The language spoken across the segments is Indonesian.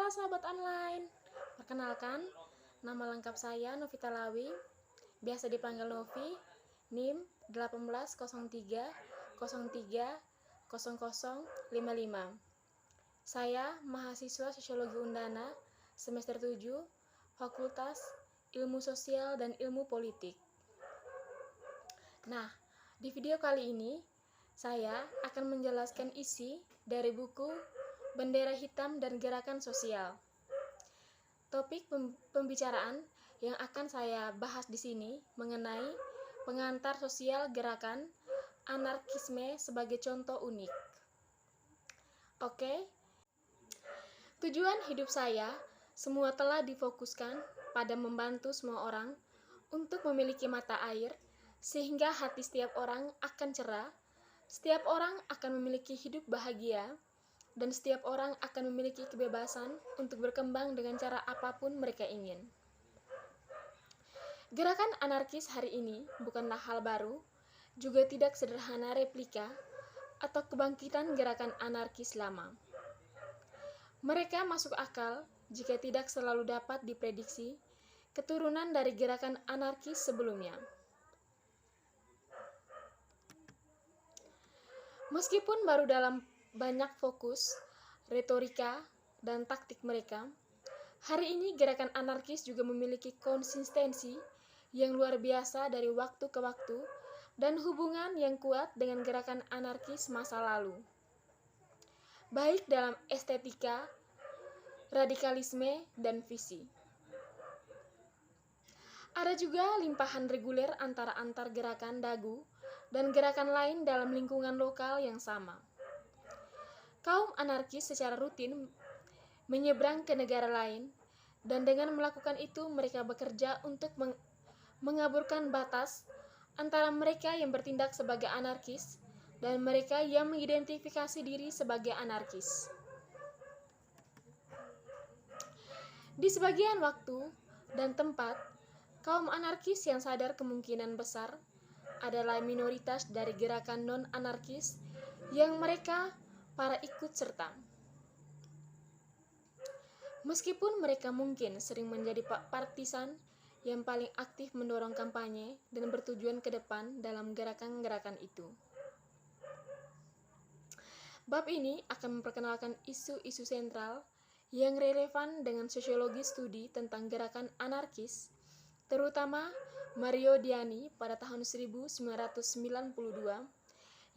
Halo sahabat online, perkenalkan, nama lengkap saya Novita Lawi, biasa dipanggil Novi, NIM 1803030055. Saya mahasiswa Sosiologi Undana, semester 7, Fakultas Ilmu Sosial dan Ilmu Politik. Nah, di video kali ini, saya akan menjelaskan isi dari buku Bendera Hitam dan Gerakan Sosial. Topik pembicaraan yang akan saya bahas di sini mengenai pengantar sosial gerakan anarkisme sebagai contoh unik. Oke, tujuan hidup saya semua telah difokuskan pada membantu semua orang untuk memiliki mata air, sehingga hati setiap orang akan cerah, setiap orang akan memiliki hidup bahagia, dan setiap orang akan memiliki kebebasan untuk berkembang dengan cara apapun mereka ingin. Gerakan anarkis hari ini bukanlah hal baru, juga tidak sederhana replika atau kebangkitan gerakan anarkis lama. Mereka masuk akal jika tidak selalu dapat diprediksi keturunan dari gerakan anarkis sebelumnya. Meskipun baru dalam banyak fokus, retorika, dan taktik mereka, hari ini gerakan anarkis juga memiliki konsistensi yang luar biasa dari waktu ke waktu dan hubungan yang kuat dengan gerakan anarkis masa lalu. Baik dalam estetika, radikalisme, dan visi. Ada juga limpahan reguler antara antar gerakan dagu dan gerakan lain dalam lingkungan lokal yang sama. Kaum anarkis secara rutin menyeberang ke negara lain, dan dengan melakukan itu mereka bekerja untuk mengaburkan batas antara mereka yang bertindak sebagai anarkis dan mereka yang mengidentifikasi diri sebagai anarkis. Di sebagian waktu dan tempat, kaum anarkis yang sadar kemungkinan besar adalah minoritas dari gerakan non-anarkis yang mereka para ikut serta. Meskipun mereka mungkin sering menjadi partisan yang paling aktif mendorong kampanye dan bertujuan ke depan dalam gerakan-gerakan itu. Bab ini akan memperkenalkan isu-isu sentral yang relevan dengan sosiologi studi tentang gerakan anarkis, terutama Mario Diani pada tahun 1992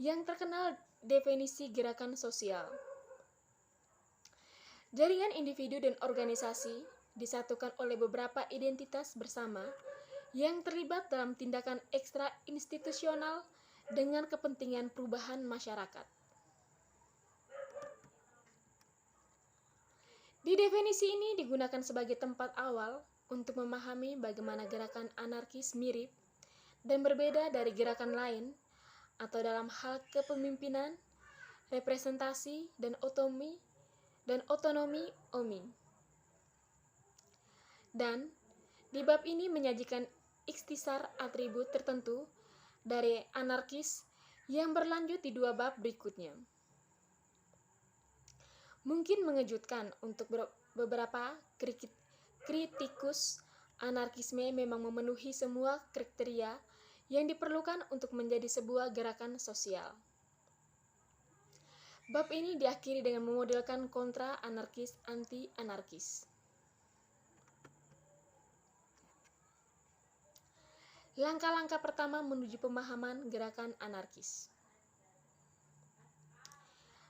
yang terkenal definisi gerakan sosial. Jaringan individu dan organisasi disatukan oleh beberapa identitas bersama yang terlibat dalam tindakan ekstra institusional dengan kepentingan perubahan masyarakat. Di definisi ini digunakan sebagai tempat awal untuk memahami bagaimana gerakan anarkis mirip dan berbeda dari gerakan lain atau dalam hal kepemimpinan, representasi, dan otonomi OMI. Dan di bab ini menyajikan ikhtisar atribut tertentu dari anarkis yang berlanjut di dua bab berikutnya. Mungkin mengejutkan untuk beberapa kritikus anarkisme memang memenuhi semua kriteria yang diperlukan untuk menjadi sebuah gerakan sosial. Bab ini diakhiri dengan memodelkan kontra anarkis anti-anarkis. Langkah-langkah pertama menuju pemahaman gerakan anarkis.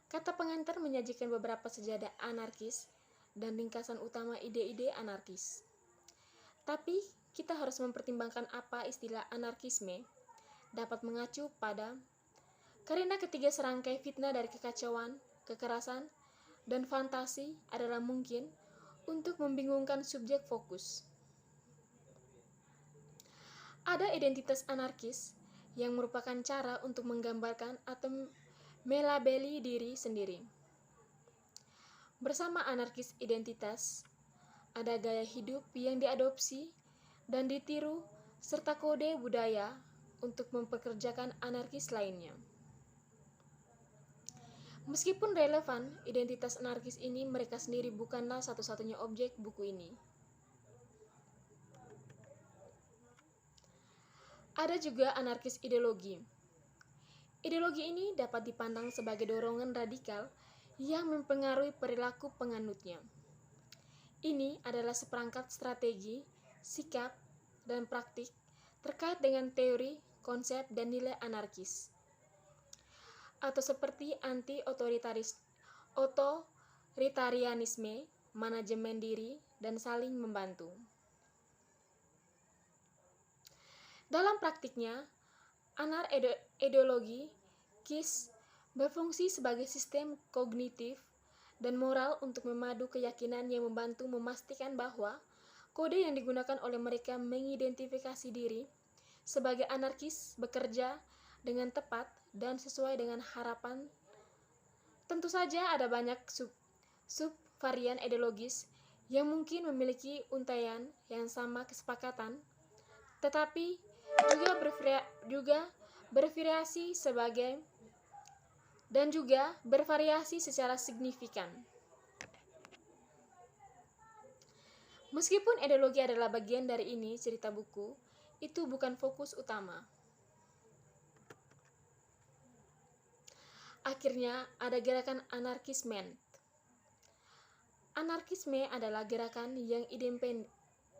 Kata pengantar menyajikan beberapa sejadah anarkis dan ringkasan utama ide-ide anarkis. Tapi kita harus mempertimbangkan apa istilah anarkisme dapat mengacu pada, karena ketiga serangkai fitnah dari kekacauan, kekerasan, dan fantasi adalah mungkin untuk membingungkan subjek fokus. Ada identitas anarkis yang merupakan cara untuk menggambarkan atau melabeli diri sendiri. Bersama anarkis identitas, ada gaya hidup yang diadopsi dan ditiru serta kode budaya untuk mempekerjakan anarkis lainnya. Meskipun relevan, identitas anarkis ini mereka sendiri bukanlah satu-satunya objek buku ini. Ada juga anarkis ideologi. Ideologi ini dapat dipandang sebagai dorongan radikal yang mempengaruhi perilaku penganutnya. Ini adalah seperangkat strategi, sikap, dan praktik terkait dengan teori, konsep, dan nilai anarkis. Atau seperti otoritarianisme, manajemen diri, dan saling membantu. Dalam praktiknya, ideologi KIS berfungsi sebagai sistem kognitif dan moral untuk memadu keyakinan yang membantu memastikan bahwa kode yang digunakan oleh mereka mengidentifikasi diri sebagai anarkis bekerja dengan tepat dan sesuai dengan harapan. Tentu saja ada banyak subvarian ideologis yang mungkin memiliki untaian yang sama kesepakatan, tetapi juga bervariasi secara signifikan. Meskipun ideologi adalah bagian dari ini cerita buku, itu bukan fokus utama. Akhirnya, ada gerakan anarkisme. Anarkisme adalah gerakan yang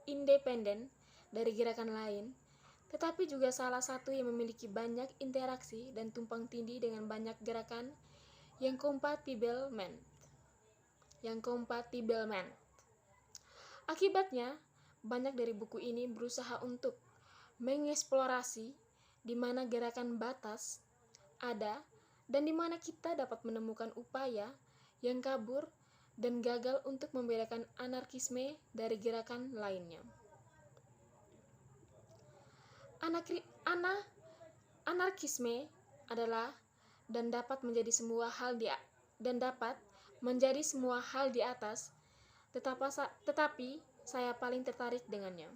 independen dari gerakan lain, tetapi juga salah satu yang memiliki banyak interaksi dan tumpang tindih dengan banyak gerakan yang kompatibel. Akibatnya, banyak dari buku ini berusaha untuk mengeksplorasi di mana gerakan batas ada dan di mana kita dapat menemukan upaya yang kabur dan gagal untuk membedakan anarkisme dari gerakan lainnya. Anarkisme adalah dan dapat menjadi semua hal di atas, tetapi saya paling tertarik dengannya.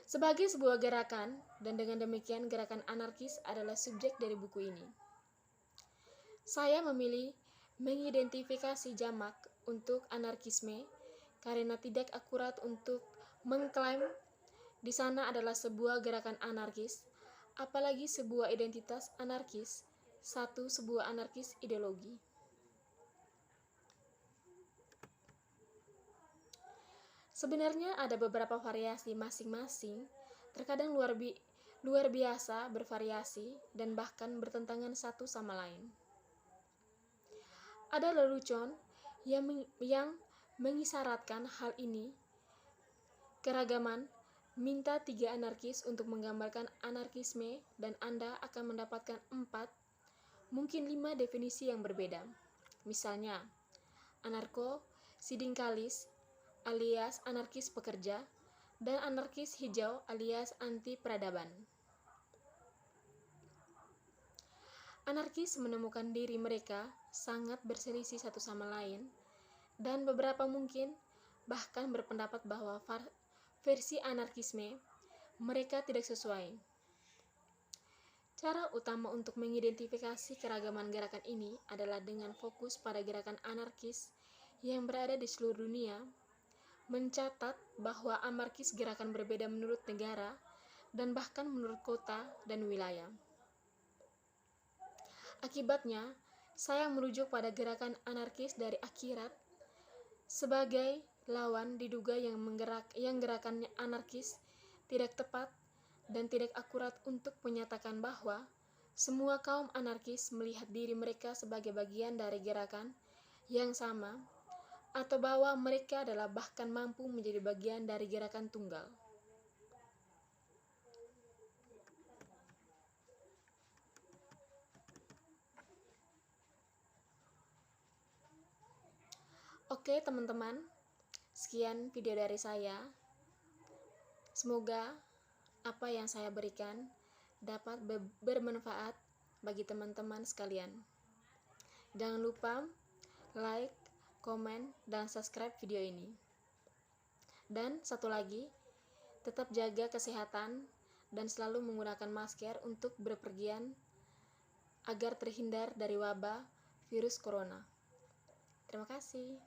Sebagai sebuah gerakan, dan dengan demikian gerakan anarkis adalah subjek dari buku ini. Saya memilih mengidentifikasi jamak untuk anarkisme karena tidak akurat untuk mengklaim di sana adalah sebuah gerakan anarkis, apalagi sebuah identitas anarkis, sebuah anarkis ideologi. Sebenarnya ada beberapa variasi masing-masing, terkadang luar biasa bervariasi dan bahkan bertentangan satu sama lain. Ada lelucon yang mengisyaratkan hal ini. Keragaman minta 3 anarkis untuk menggambarkan anarkisme dan Anda akan mendapatkan 4, mungkin 5 definisi yang berbeda. Misalnya, anarko-sindikalis alias anarkis pekerja, dan anarkis hijau alias anti peradaban. Anarkis menemukan diri mereka sangat berselisih satu sama lain, dan beberapa mungkin bahkan berpendapat bahwa versi anarkisme mereka tidak sesuai. Cara utama untuk mengidentifikasi keragaman gerakan ini adalah dengan fokus pada gerakan anarkis yang berada di seluruh dunia, mencatat bahwa anarkis gerakan berbeda menurut negara dan bahkan menurut kota dan wilayah. Akibatnya, saya merujuk pada gerakan anarkis dari akhirat sebagai lawan diduga yang gerakan anarkis tidak tepat dan tidak akurat untuk menyatakan bahwa semua kaum anarkis melihat diri mereka sebagai bagian dari gerakan yang sama, atau bahwa mereka adalah bahkan mampu menjadi bagian dari gerakan tunggal. Oke teman-teman, sekian video dari saya. Semoga apa yang saya berikan dapat bermanfaat bagi teman-teman sekalian. Jangan lupa like, komen, dan subscribe video ini. Dan satu lagi, tetap jaga kesehatan dan selalu menggunakan masker untuk bepergian agar terhindar dari wabah virus corona. Terima kasih.